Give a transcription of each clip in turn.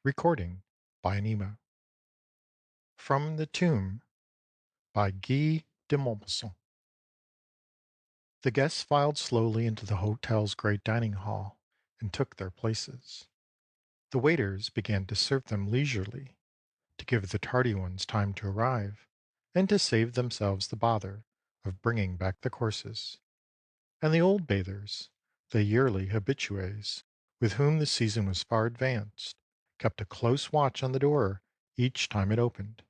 Recording by Anima. From the Tomb by Guy de Maupassant. The guests filed slowly into the hotel's great dining hall and took their places. The waiters began to serve them leisurely, to give the tardy ones time to arrive, and to save themselves the bother of bringing back the courses. And the old bathers, the yearly habitués, with whom the season was far advanced, kept a close watch on the door each time it opened,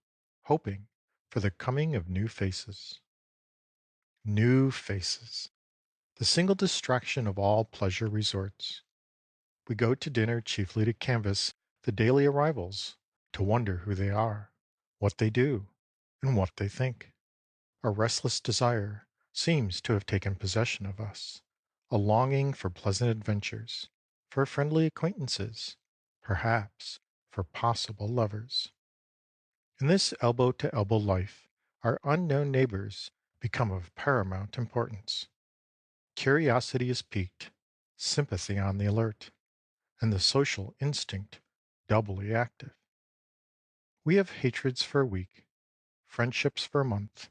hoping for the coming of new faces. New faces, the single distraction of all pleasure resorts. We go to dinner chiefly to canvass the daily arrivals, to wonder who they are, what they do, and what they think. A restless desire seems to have taken possession of us, a longing for pleasant adventures, for friendly acquaintances, perhaps for possible lovers. In this elbow to elbow life, our unknown neighbors become of paramount importance. Curiosity is piqued, sympathy on the alert, and the social instinct doubly active. We have hatreds for a week, friendships for a month,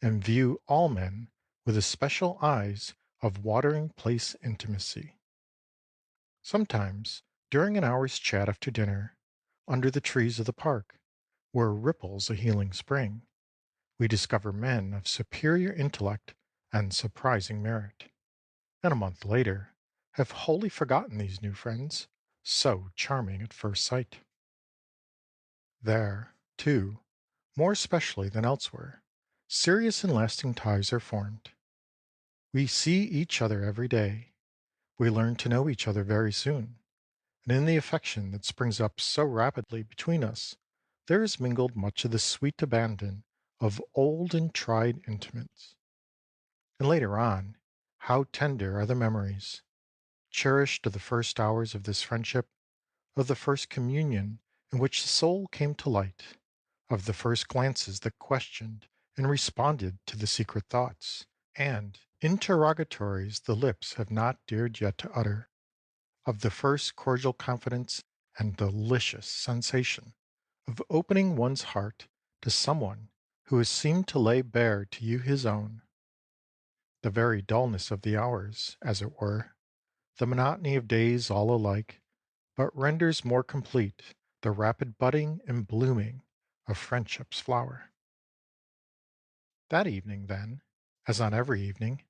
and view all men with the special eyes of watering place intimacy. Sometimes, during an hour's chat after dinner, under the trees of the park, where ripples a healing spring, we discover men of superior intellect and surprising merit, and a month later have wholly forgotten these new friends, so charming at first sight. There, too, more especially than elsewhere, serious and lasting ties are formed. We see each other every day. We learn to know each other very soon, and in the affection that springs up so rapidly between us, there is mingled much of the sweet abandon of old and tried intimates. And later on, how tender are the memories, cherished of the first hours of this friendship, of the first communion in which the soul came to light, of the first glances that questioned and responded to the secret thoughts and interrogatories the lips have not dared yet to utter, of the first cordial confidence and delicious sensation of opening one's heart to someone who has seemed to lay bare to you his own. The very dullness of the hours, as it were, the monotony of days all alike, but renders more complete the rapid budding and blooming of friendship's flower. That evening, then, as on every evening,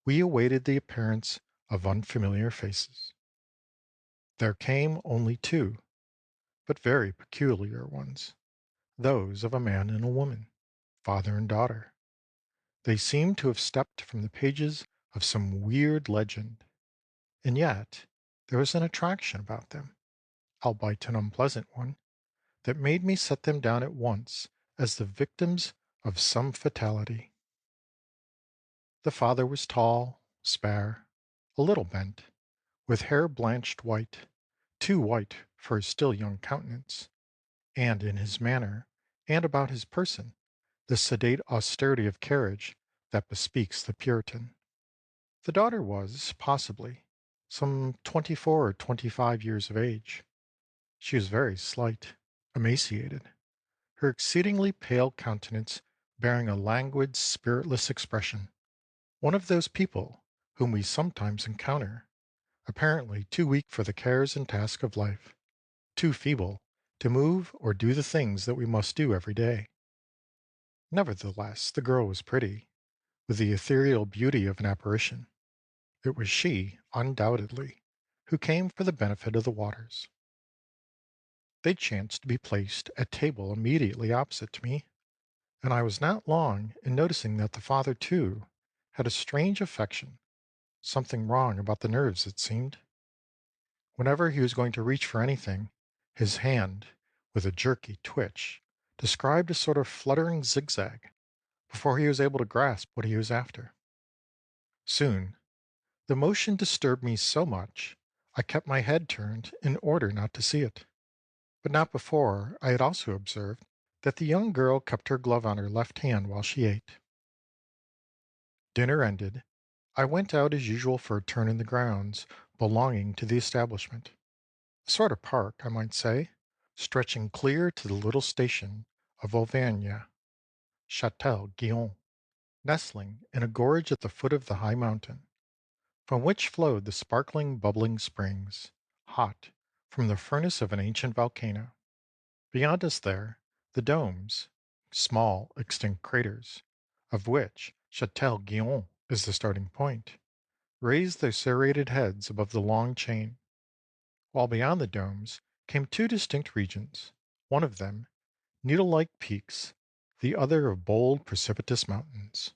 we awaited the appearance of unfamiliar faces. There came only two, but very peculiar ones, those of a man and a woman, father and daughter. They seemed to have stepped from the pages of some weird legend, and yet there was an attraction about them, albeit an unpleasant one, that made me set them down at once as the victims of some fatality. The father was tall, spare, a little bent, with hair blanched white, too white for his still young countenance, and in his manner, and about his person, the sedate austerity of carriage that bespeaks the Puritan. The daughter was, possibly, some 24 or 25 years of age. She was very slight, emaciated, her exceedingly pale countenance bearing a languid, spiritless expression, one of those people whom we sometimes encounter, apparently too weak for the cares and tasks of life, too feeble to move or do the things that we must do every day. Nevertheless, the girl was pretty, with the ethereal beauty of an apparition. It was she, undoubtedly, who came for the benefit of the waters. They chanced to be placed at table immediately opposite to me, and I was not long in noticing that the father, too, had a strange affection, something wrong about the nerves, it seemed. Whenever he was going to reach for anything, his hand, with a jerky twitch, described a sort of fluttering zigzag before he was able to grasp what he was after. Soon, the motion disturbed me so much, I kept my head turned in order not to see it. But not before I had also observed that the young girl kept her glove on her left hand while she ate. Dinner ended, I went out as usual for a turn in the grounds belonging to the establishment. A sort of park, I might say, stretching clear to the little station of Auvergne, Châtel-Guyon, nestling in a gorge at the foot of the high mountain, from which flowed the sparkling, bubbling springs, hot from the furnace of an ancient volcano. Beyond us there, the domes, small extinct craters, of which Châtel-Guyon is the starting point, raised their serrated heads above the long chain, while beyond the domes came two distinct regions, one of them needle-like peaks, the other of bold, precipitous mountains.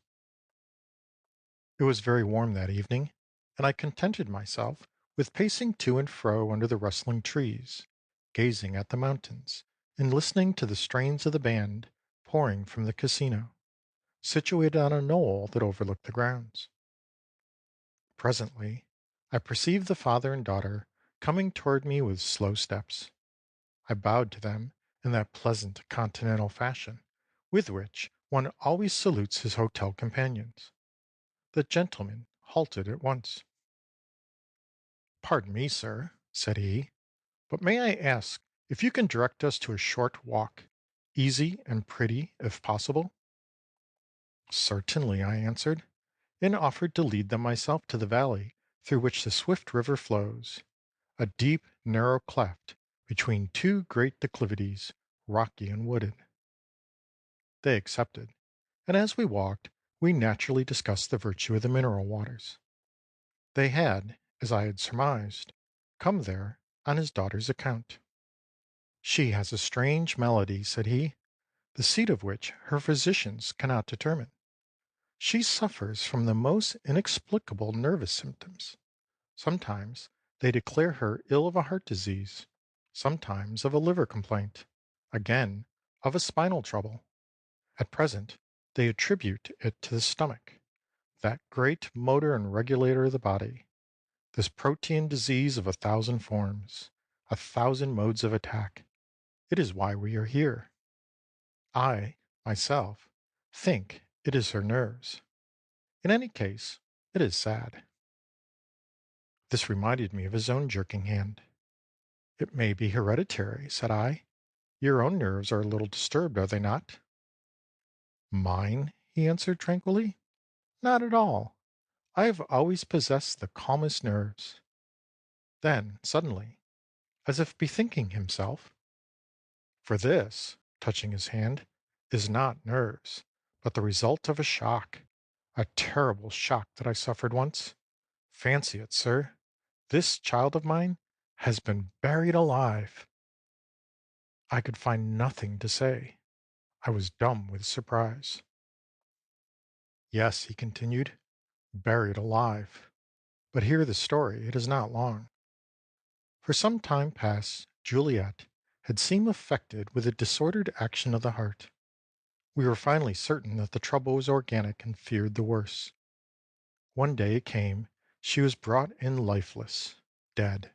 It was very warm that evening, and I contented myself with pacing to and fro under the rustling trees, gazing at the mountains, and listening to the strains of the band pouring from the casino, situated on a knoll that overlooked the grounds. Presently, I perceived the father and daughter coming toward me with slow steps. I bowed to them in that pleasant continental fashion with which one always salutes his hotel companions. The gentleman halted at once. "Pardon me, sir," said he, "but may I ask if you can direct us to a short walk, easy and pretty, if possible?" "Certainly," I answered, and offered to lead them myself to the valley through which the swift river flows, a deep, narrow cleft between two great declivities, rocky and wooded. They accepted, and as we walked, we naturally discussed the virtue of the mineral waters. They had, as I had surmised, come there on his daughter's account. "She has a strange malady," said he, "the seat of which her physicians cannot determine. She suffers from the most inexplicable nervous symptoms. Sometimes they declare her ill of a heart disease, sometimes of a liver complaint, again of a spinal trouble. At present they attribute it to the stomach, that great motor and regulator of the body. This protean disease of a thousand forms, a thousand modes of attack. It is why we are here. I, myself, think it is her nerves. In any case, it is sad." This reminded me of his own jerking hand. "It may be hereditary," said I. "Your own nerves are a little disturbed, are they not?" "Mine?" he answered tranquilly. "Not at all. I have always possessed the calmest nerves." Then, suddenly, as if bethinking himself, "For this," touching his hand, "is not nerves, but the result of a shock, a terrible shock that I suffered once. Fancy it, sir! This child of mine has been buried alive." I could find nothing to say. I was dumb with surprise. "Yes," he continued, "buried alive. But hear the story. It is not long. For some time past, Juliet had seemed affected with a disordered action of the heart. We were finally certain that the trouble was organic and feared the worst. One day it came, she was brought in lifeless, dead.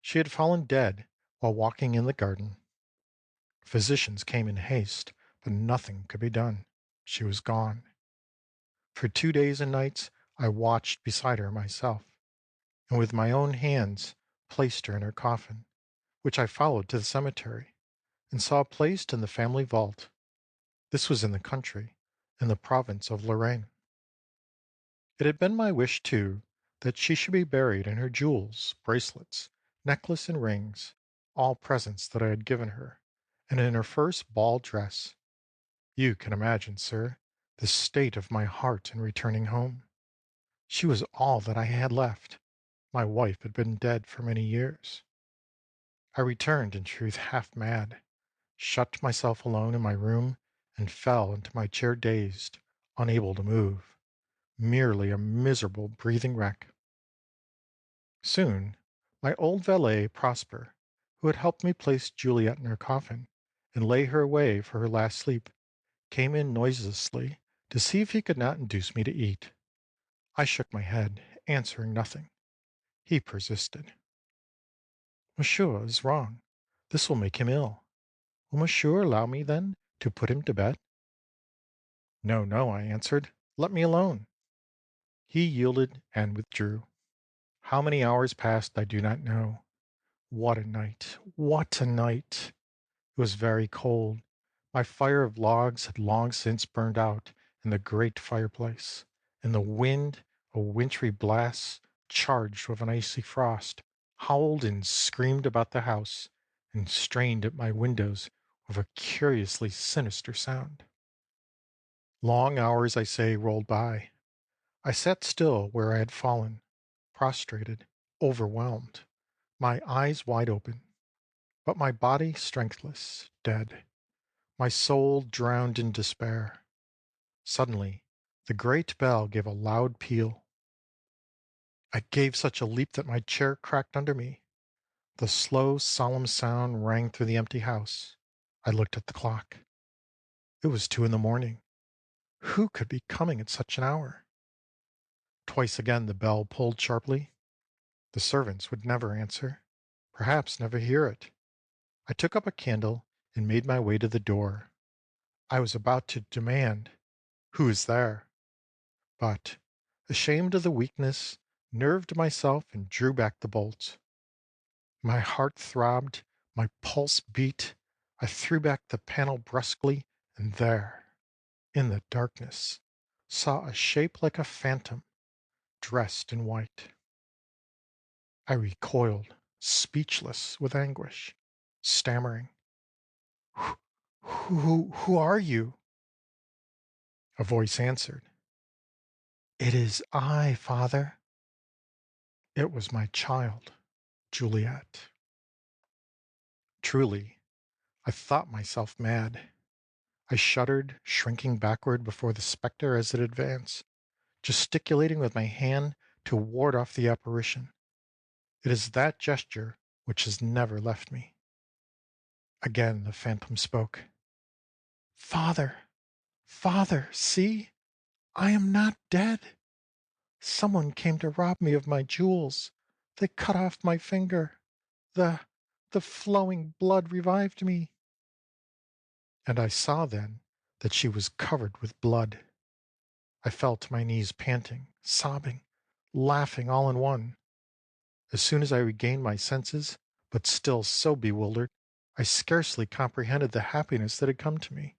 She had fallen dead while walking in the garden. Physicians came in haste, but nothing could be done. She was gone. For 2 days and nights I watched beside her myself, and with my own hands placed her in her coffin, which I followed to the cemetery, and saw placed in the family vault. This was in the country, in the province of Lorraine. It had been my wish, too, that she should be buried in her jewels, bracelets, necklace, and rings, all presents that I had given her, and in her first ball dress. You can imagine, sir, the state of my heart in returning home. She was all that I had left. My wife had been dead for many years. I returned, in truth, half mad, shut myself alone in my room, and fell into my chair dazed, unable to move, merely a miserable breathing wreck. Soon my old valet, Prosper, who had helped me place Juliet in her coffin and lay her away for her last sleep, came in noiselessly to see if he could not induce me to eat. I shook my head, answering nothing. He persisted. "Monsieur is wrong. This will make him ill. Will monsieur allow me, then, to put him to bed?" "No, no," I answered. "Let me alone." He yielded and withdrew. How many hours passed I do not know. What a night! What a night! It was very cold. My fire of logs had long since burned out in the great fireplace, and the wind, a wintry blast charged with an icy frost, howled and screamed about the house and strained at my windows with a curiously sinister sound. Long hours, I say, rolled by. I sat still where I had fallen, prostrated, overwhelmed, my eyes wide open, but my body strengthless, dead, my soul drowned in despair. Suddenly, the great bell gave a loud peal. I gave such a leap that my chair cracked under me. The slow, solemn sound rang through the empty house. I looked at the clock. It was 2 in the morning. Who could be coming at such an hour? Twice again the bell pulled sharply. The servants would never answer, perhaps never hear it. I took up a candle and made my way to the door. I was about to demand, "Who is there?" but, ashamed of the weakness, nerved myself and drew back the bolt. My heart throbbed, my pulse beat. I threw back the panel brusquely, and there, in the darkness, saw a shape like a phantom, dressed in white. I recoiled, speechless with anguish, stammering, "Who are you?" A voice answered, "It is I, father." It was my child, Juliet. Truly, I thought myself mad. I shuddered, shrinking backward before the spectre as it advanced, gesticulating with my hand to ward off the apparition. It is that gesture which has never left me. Again the phantom spoke. "Father, father, see, I am not dead. Someone came to rob me of my jewels. They cut off my finger. The, the flowing blood revived me." And I saw then that she was covered with blood. I fell to my knees panting, sobbing, laughing all in one. As soon as I regained my senses, but still so bewildered, I scarcely comprehended the happiness that had come to me.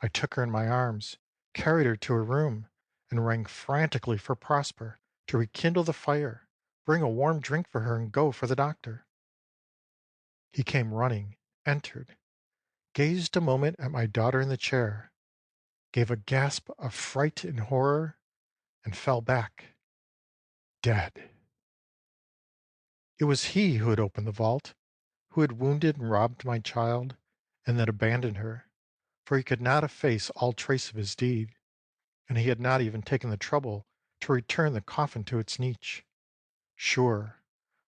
I took her in my arms, carried her to her room, and rang frantically for Prosper to rekindle the fire, bring a warm drink for her, and go for the doctor. He came running, entered, gazed a moment at my daughter in the chair, gave a gasp of fright and horror, and fell back, dead. It was he who had opened the vault, who had wounded and robbed my child, and then abandoned her, for he could not efface all trace of his deed, and he had not even taken the trouble to return the coffin to its niche. Sure,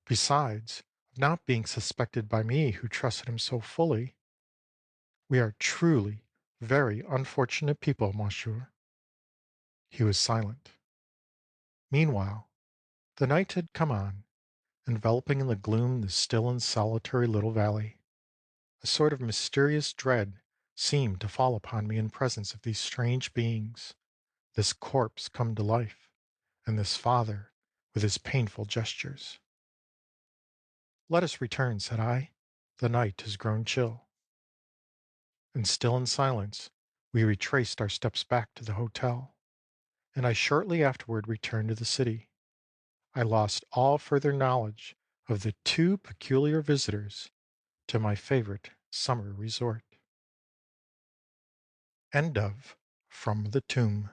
besides, of not being suspected by me who trusted him so fully. We are truly very unfortunate people, monsieur. He was silent. Meanwhile, the night had come on, enveloping in the gloom the still and solitary little valley. A sort of mysterious dread seemed to fall upon me in presence of these strange beings, this corpse come to life, and this father with his painful gestures. "Let us return," said I. "The night has grown chill." And still in silence, we retraced our steps back to the hotel, and I shortly afterward returned to the city. I lost all further knowledge of the two peculiar visitors to my favorite summer resort. End of From the Tomb.